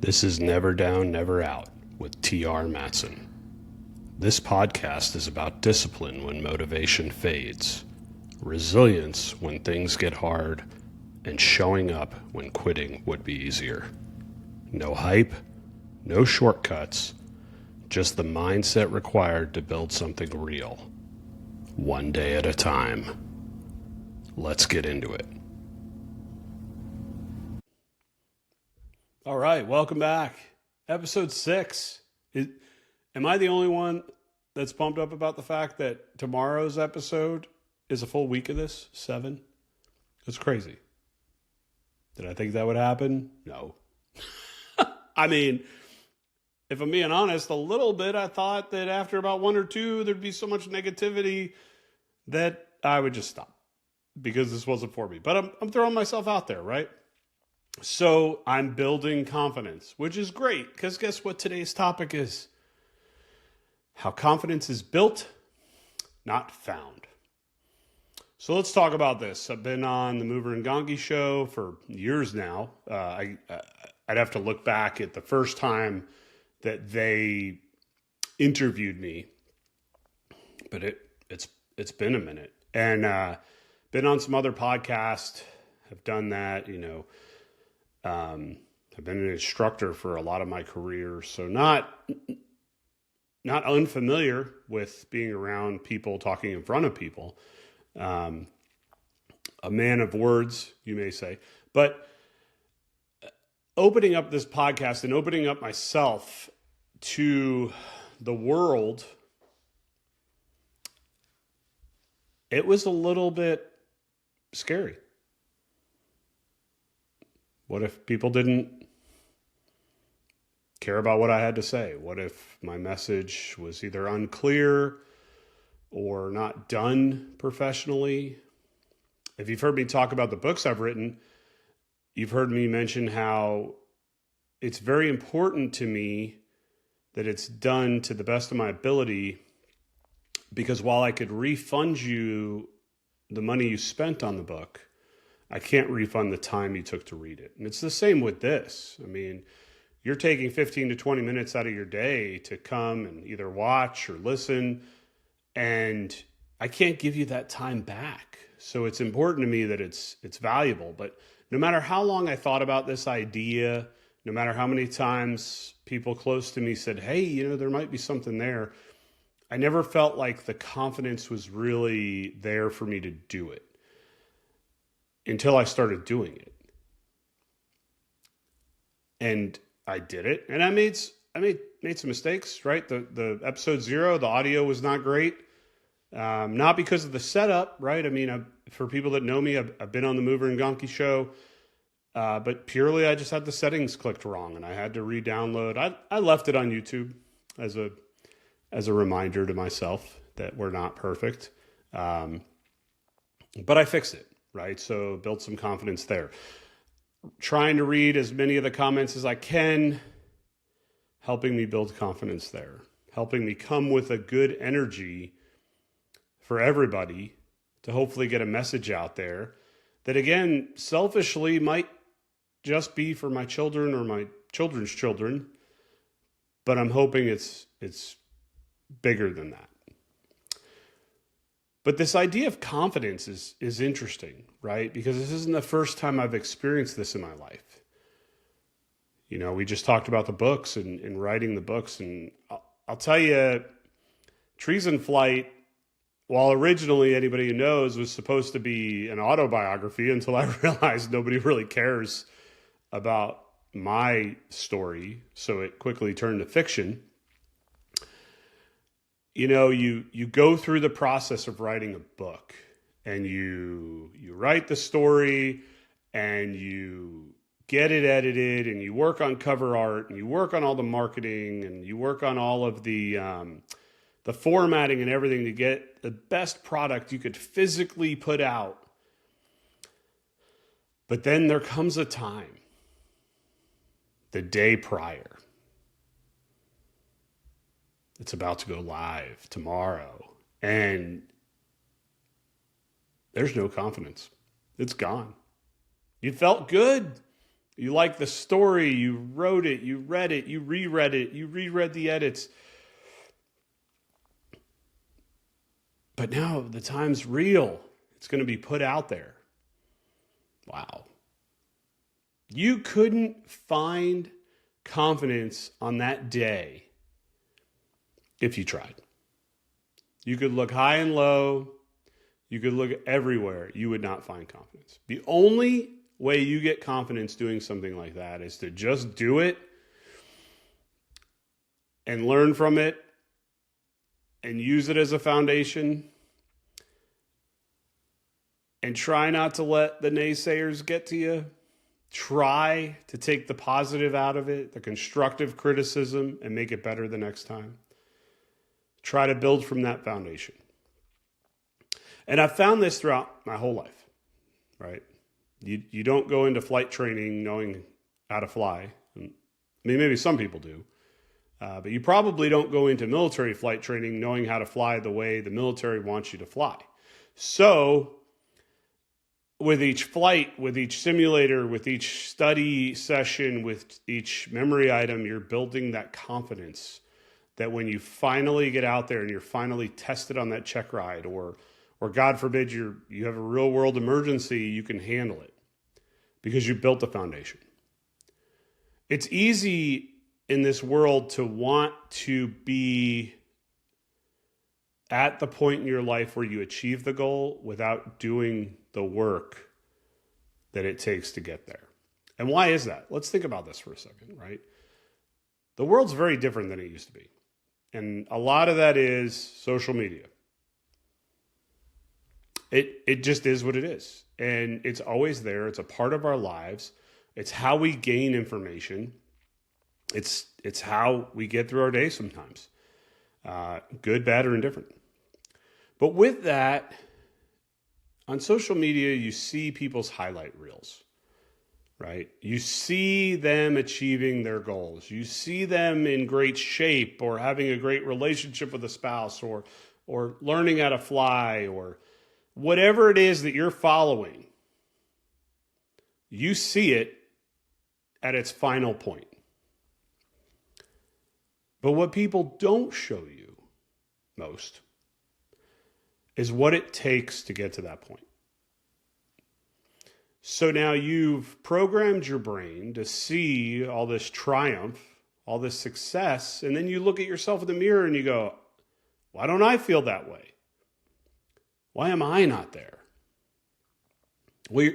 This is Never Down, Never Out with T.R. Matson. This podcast is about discipline when motivation fades, resilience when things get hard, and showing up when quitting would be easier. No hype, no shortcuts, just the mindset required to build something real. One day at a time. Let's get into it. All right, welcome back. Episode 6. Am I the only one that's pumped up about the fact that tomorrow's episode is a full week of this? 7? It's crazy. Did I think that would happen? No. I mean, if I'm being honest, a little bit, I thought that after about 1 or 2, there'd be so much negativity that I would just stop because this wasn't for me. But I'm throwing myself out there, right? So I'm building confidence, which is great because guess what today's topic is? How confidence is built, not found. So let's talk about this. I've been on the Mover and Gongi show for years now. I'd have to look back at the first time that they interviewed me, but it's been a minute. And been on some other podcasts, have done that, I've been an instructor for a lot of my career, so not unfamiliar with being around people, talking in front of people. A man of words, you may say. But opening up this podcast and opening up myself to the world, it was a little bit scary. What if people didn't care about what I had to say? What if my message was either unclear or not done professionally? If you've heard me talk about the books I've written, you've heard me mention how it's very important to me that it's done to the best of my ability, because while I could refund you the money you spent on the book, I can't refund the time you took to read it. And it's the same with this. I mean, you're taking 15 to 20 minutes out of your day to come and either watch or listen, and I can't give you that time back. So it's important to me that it's valuable. But no matter how long I thought about this idea, no matter how many times people close to me said, hey, there might be something there, I never felt like the confidence was really there for me to do it until I started doing it. And I did it, and I made some mistakes, right? The episode 0, the audio was not great. Not because of the setup, right? I mean, for people that know me, I've been on the Mover and Gonki show, but purely I just had the settings clicked wrong, and I had to re-download. I left it on YouTube as a reminder to myself that we're not perfect, but I fixed it, right? So built some confidence there. Trying to read as many of the comments as I can, helping me build confidence there, helping me come with a good energy for everybody to hopefully get a message out there that, again, selfishly might just be for my children or my children's children, but I'm hoping it's bigger than that. But this idea of confidence is interesting, right? Because this isn't the first time I've experienced this in my life. We just talked about the books and writing the books. And I'll tell you, Trees in Flight, while originally anybody who knows was supposed to be an autobiography, until I realized nobody really cares about my story. So it quickly turned to fiction. You go through the process of writing a book, and you write the story, and you get it edited, and you work on cover art, and you work on all the marketing, and you work on all of the formatting and everything to get the best product you could physically put out. But then there comes a time, the day prior. It's about to go live tomorrow, and there's no confidence. It's gone. You felt good. You liked the story, you wrote it, you read it, you reread it, you reread the edits. But now the time's real. It's going to be put out there. Wow. You couldn't find confidence on that day if you tried. You could look high and low. You could look everywhere. You would not find confidence. The only way you get confidence doing something like that is to just do it and learn from it and use it as a foundation and try not to let the naysayers get to you. Try to take the positive out of it, the constructive criticism, and make it better the next time. Try to build from that foundation. And I've found this throughout my whole life, right? You don't go into flight training knowing how to fly. I mean, maybe some people do. But you probably don't go into military flight training knowing how to fly the way the military wants you to fly. So with each flight, with each simulator, with each study session, with each memory item, you're building that confidence that when you finally get out there and you're finally tested on that check ride, or God forbid you have a real world emergency, you can handle it because you built the foundation. It's easy in this world to want to be at the point in your life where you achieve the goal without doing the work that it takes to get there. And why is that? Let's think about this for a second, right? The world's very different than it used to be. And a lot of that is social media. It just is what it is. And it's always there. It's a part of our lives. It's how we gain information. It's how we get through our day sometimes. Good, bad, or indifferent. But with that, on social media, you see people's highlight reels, right? You see them achieving their goals. You see them in great shape or having a great relationship with a spouse or learning how to fly or whatever it is that you're following. You see it at its final point. But what people don't show you most is what it takes to get to that point. So now you've programmed your brain to see all this triumph, all this success, and then you look at yourself in the mirror and you go, why don't I feel that way? Why am I not there? Well,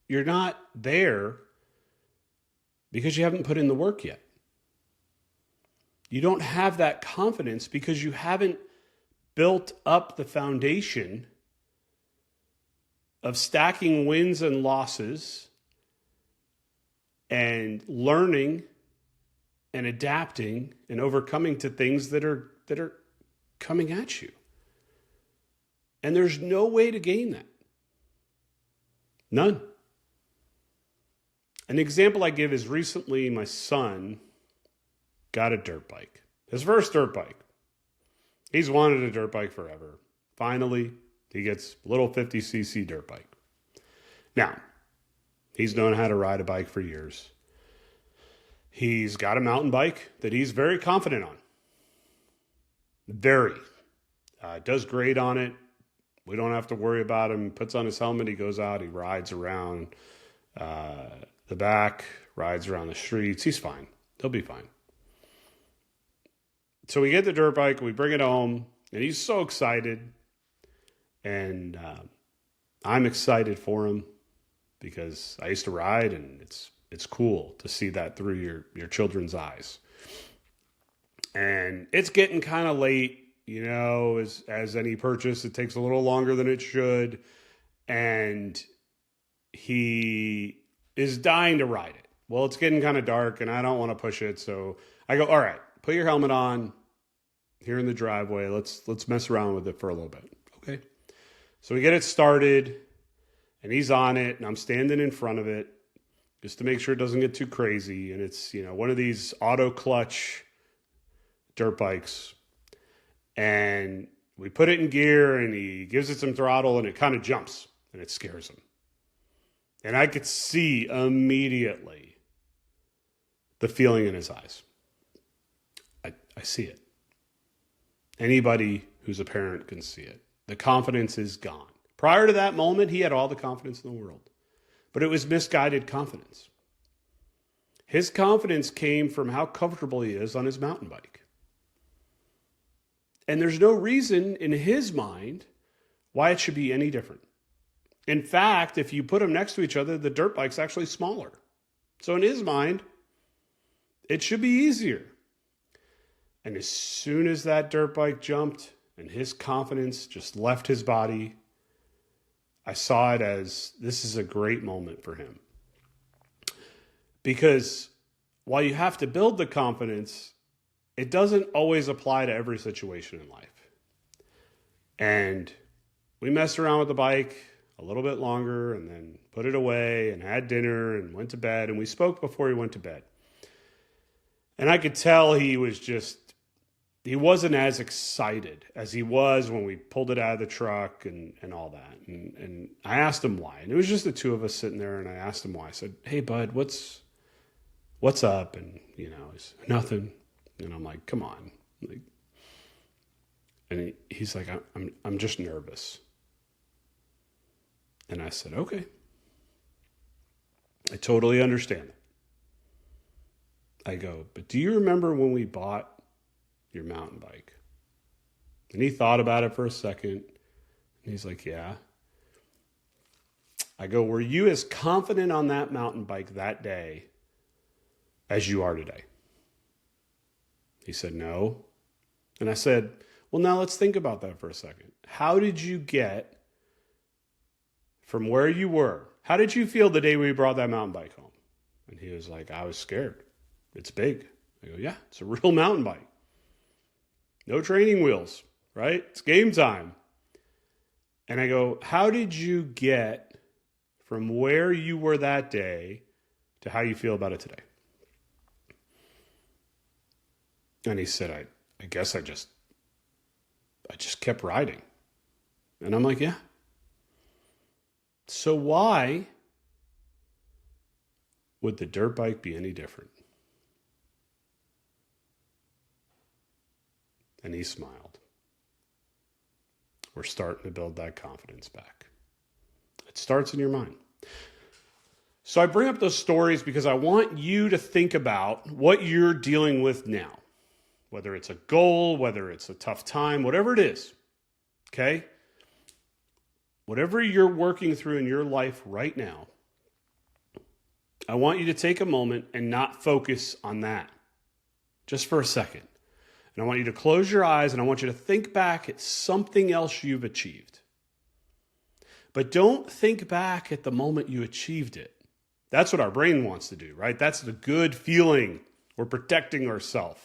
you're not there because you haven't put in the work yet. You don't have that confidence because you haven't built up the foundation of stacking wins and losses and learning and adapting and overcoming to things that are coming at you. And there's no way to gain that. None. An example I give is recently my son got a dirt bike. His first dirt bike. He's wanted a dirt bike forever. Finally, he gets a little 50cc dirt bike. Now, he's known how to ride a bike for years. He's got a mountain bike that he's very confident on. Very. Does great on it. We don't have to worry about him. Puts on his helmet. He goes out. He rides around the back, rides around the streets. He's fine. He'll be fine. So we get the dirt bike, we bring it home, and he's so excited. And I'm excited for him because I used to ride, and it's cool to see that through your children's eyes. And it's getting kind of late, you know, as any purchase, it takes a little longer than it should. And he is dying to ride it. Well, it's getting kind of dark, and I don't want to push it. So I go, all right, put your helmet on here in the driveway. Let's mess around with it for a little bit. Okay. So we get it started, and he's on it, and I'm standing in front of it just to make sure it doesn't get too crazy. And it's, you know, one of these auto clutch dirt bikes. And we put it in gear, and he gives it some throttle, and it kind of jumps, and it scares him. And I could see immediately the feeling in his eyes. I see it. Anybody who's a parent can see it. The confidence is gone. Prior to that moment, he had all the confidence in the world, but it was misguided confidence. His confidence came from how comfortable he is on his mountain bike. And there's no reason in his mind why it should be any different. In fact, if you put them next to each other, the dirt bike's actually smaller. So in his mind, it should be easier. And as soon as that dirt bike jumped and his confidence just left his body, I saw it as this is a great moment for him. Because while you have to build the confidence, it doesn't always apply to every situation in life. And we messed around with the bike a little bit longer and then put it away and had dinner and went to bed. And we spoke before he went to bed. And I could tell he wasn't as excited as he was when we pulled it out of the truck and all that. And I asked him why. And it was just the two of us sitting there, and I asked him why. I said, "Hey, bud, what's up?" And, he's nothing. And I'm like, "Come on." And he's like, I'm just nervous. And I said, "Okay. I totally understand it." I go, "But do you remember when we bought your mountain bike?" And he thought about it for a second. And he's like, "Yeah." I go, "Were you as confident on that mountain bike that day as you are today?" He said, "No." And I said, "Well, now let's think about that for a second. How did you get from where you were? How did you feel the day we brought that mountain bike home?" And he was like, "I was scared. It's big." I go, "Yeah, it's a real mountain bike. No training wheels, right? It's game time." And I go, "How did you get from where you were that day to how you feel about it today?" And he said, I guess I just kept riding." And I'm like, "Yeah. So why would the dirt bike be any different?" And he smiled. We're starting to build that confidence back. It starts in your mind. So I bring up those stories because I want you to think about what you're dealing with now. Whether it's a goal, whether it's a tough time, whatever it is. Okay? Whatever you're working through in your life right now, I want you to take a moment and not focus on that. Just for a second. And I want you to close your eyes and I want you to think back at something else you've achieved. But don't think back at the moment you achieved it. That's what our brain wants to do, right? That's the good feeling. We're protecting ourselves.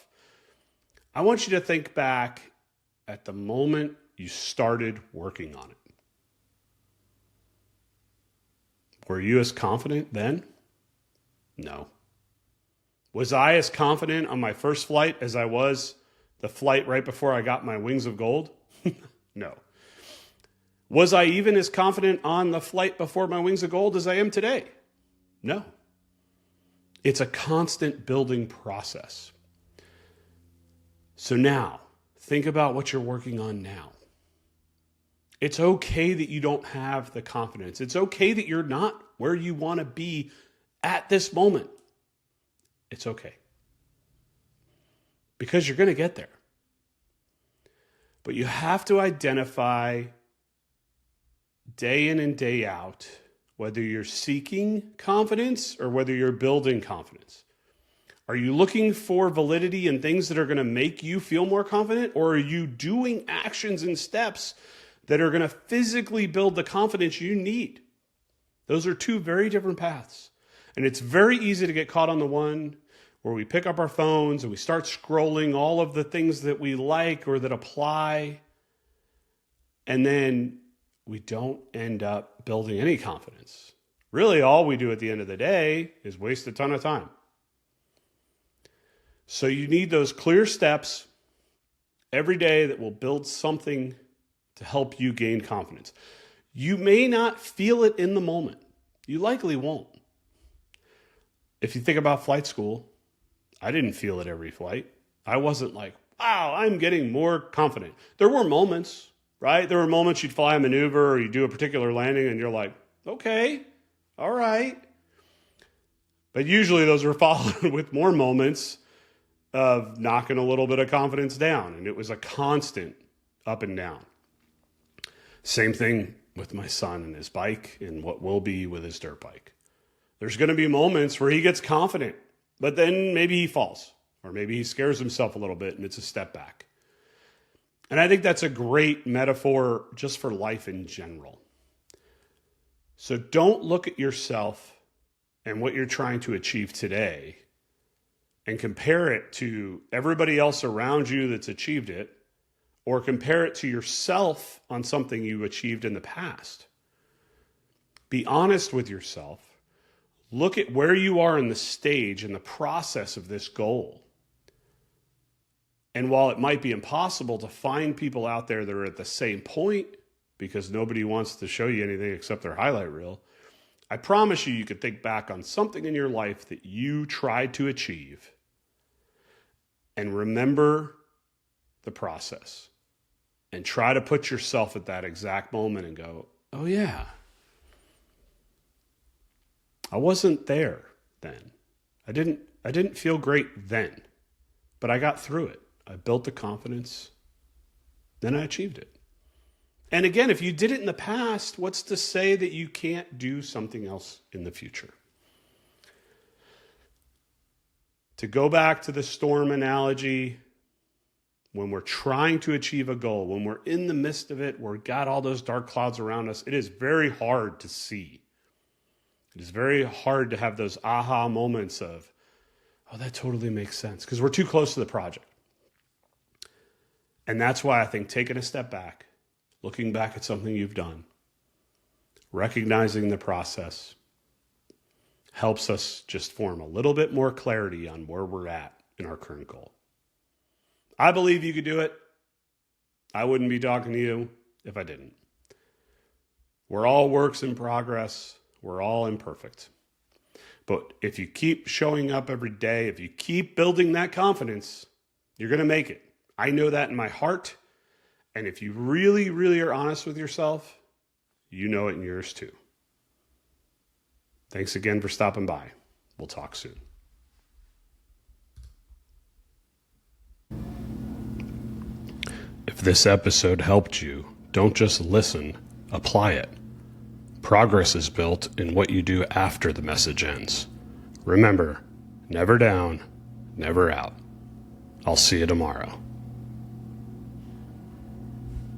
I want you to think back at the moment you started working on it. Were you as confident then? No. Was I as confident on my first flight as I was the flight right before I got my wings of gold? No. Was I even as confident on the flight before my wings of gold as I am today? No. It's a constant building process. So now, think about what you're working on now. It's okay that you don't have the confidence. It's okay that you're not where you want to be at this moment. It's okay. Because you're going to get there. But you have to identify day in and day out whether you're seeking confidence or whether you're building confidence. Are you looking for validity in things that are going to make you feel more confident, or are you doing actions and steps that are going to physically build the confidence you need? Those are two very different paths. And it's very easy to get caught on the one where we pick up our phones and we start scrolling all of the things that we like or that apply, and then we don't end up building any confidence. Really, all we do at the end of the day is waste a ton of time. So you need those clear steps every day that will build something to help you gain confidence. You may not feel it in the moment. You likely won't. If you think about flight school, I didn't feel it every flight. I wasn't like, wow, I'm getting more confident. There were moments, right? There were moments you'd fly a maneuver or you do a particular landing and you're like, okay, all right. But usually those are followed with more moments of knocking a little bit of confidence down. And it was a constant up and down. Same thing with my son and his bike and what will be with his dirt bike. There's going to be moments where he gets confident, but then maybe he falls or maybe he scares himself a little bit and it's a step back. And I think that's a great metaphor just for life in general. So don't look at yourself and what you're trying to achieve today and compare it to everybody else around you that's achieved it, or compare it to yourself on something you achieved in the past. Be honest with yourself. Look at where you are in the stage, in the process of this goal. And while it might be impossible to find people out there that are at the same point, because nobody wants to show you anything except their highlight reel, I promise you could think back on something in your life that you tried to achieve and remember the process and try to put yourself at that exact moment and go, oh yeah, I wasn't there then. I didn't feel great then, but I got through it. I built the confidence, then I achieved it. And again, if you did it in the past, what's to say that you can't do something else in the future? To go back to the storm analogy, when we're trying to achieve a goal, when we're in the midst of it, we've got all those dark clouds around us, it is very hard to see. It is very hard to have those aha moments of, oh, that totally makes sense, because we're too close to the project. And that's why I think taking a step back, looking back at something you've done, recognizing the process, helps us just form a little bit more clarity on where we're at in our current goal. I believe you could do it. I wouldn't be talking to you if I didn't. We're all works in progress. We're all imperfect. But if you keep showing up every day, if you keep building that confidence, you're going to make it. I know that in my heart. And if you really, really are honest with yourself, you know it in yours too. Thanks again for stopping by. We'll talk soon. If this episode helped you, don't just listen, apply it. Progress is built in what you do after the message ends. Remember, never down, never out. I'll see you tomorrow.